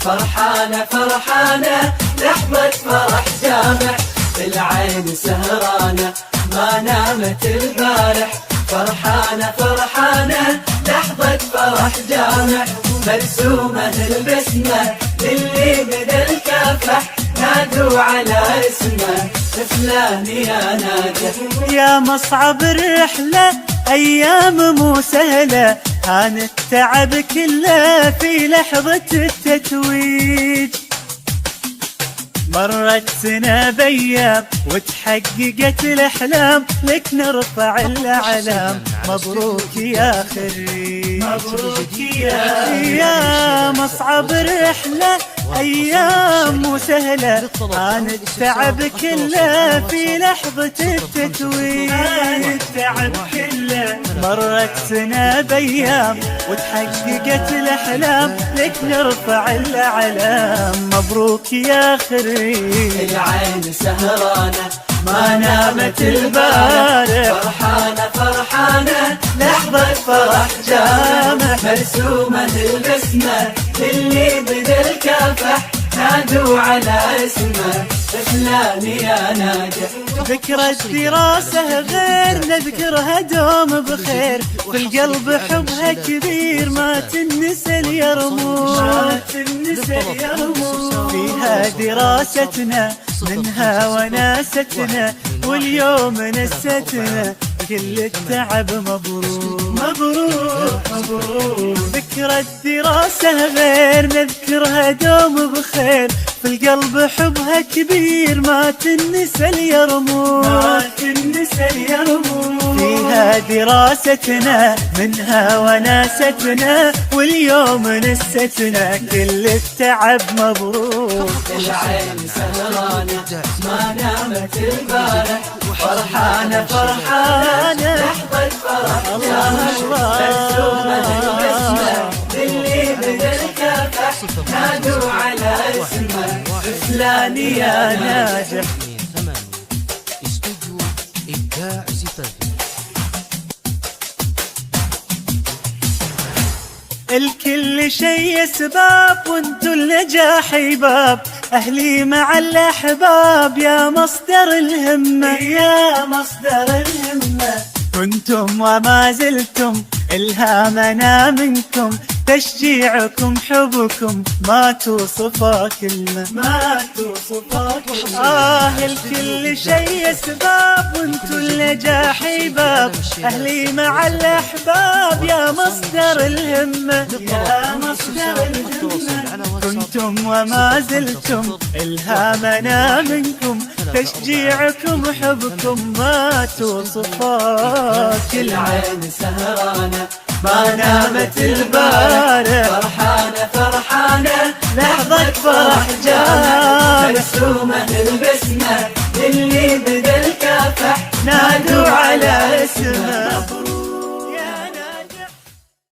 فرحانة فرحانة لحظة فرح جامع، العين سهرانة ما نامت البارح. فرحانة فرحانة لحظة فرح جامع، مرسومة البسمة للي بدا الكافح، نادوا على اسمه فلان يا ناجح. يا مصعب الرحلة أيام مو سهلة، هان التعب كله في لحظة التتويج. مرت سنة بأيام وتحققت الأحلام، لك نرفع الأعلام. مبروك يا خريج، مبروك يا مصعب الرحلة أيام مو سهلة، هان التعب كله في لحظة التتويج. التعب كله مرت سنة بأيام وتحققت الأحلام، لك نرفع الأعلام. مبروك يا خريج. العين سهرانة ما نامت البارح، فرحانة فرحانة لحظة فرح جامع، مرسومة البسمة للي بدا الكافح، نادوا على اسمه فلان يا ناجح. ذكرى الدراسة غير نذكرها دوم بخير، في القلب حبها كبير ما تنسى اليرموز. فيها دراستنا منها وناستنا، واليوم نستنا كل التعب. مبروك مبروك مبروك. ذكرى الدراسة غير نذكرها دوم بخير، في القلب حبها كبير ما تنسى اليرموز. فيها دراستنا منها وناستنا، واليوم نستنا كل التعب. مبروك. العين سهرانة ما نامت البارح، فرحانة فرحانة لحظة فرح جامع، مرسومة البسمة للي بدا الكافح، نادوا على اسمه فلان يا ناجح. استوديو إبداع زفافي. الكل شي اسباب وانتو النجاح باب، اهلي مع الاحباب يا مصدر الهمة. يا مصدر الهمة كنتم وما زلتم الهامنا منكم، تشجيعكم حبكم ما توصفه كلمة، ما توصفه كلمة. الكل شي اسباب وانتو النجاح باب، اهلي مع الاحباب يا مصدر الهمة. يا مصدر الهمة كنتم وما زلتم الهامنا منكم، تشجيعكم حبكم ما توصفه كلمة. العين سهرانة ما نامت البارح، فرحانة فرحانة لحظة فرح جامع، مرسومة البسمة للي بدا الكافح، نادوا على اسمه.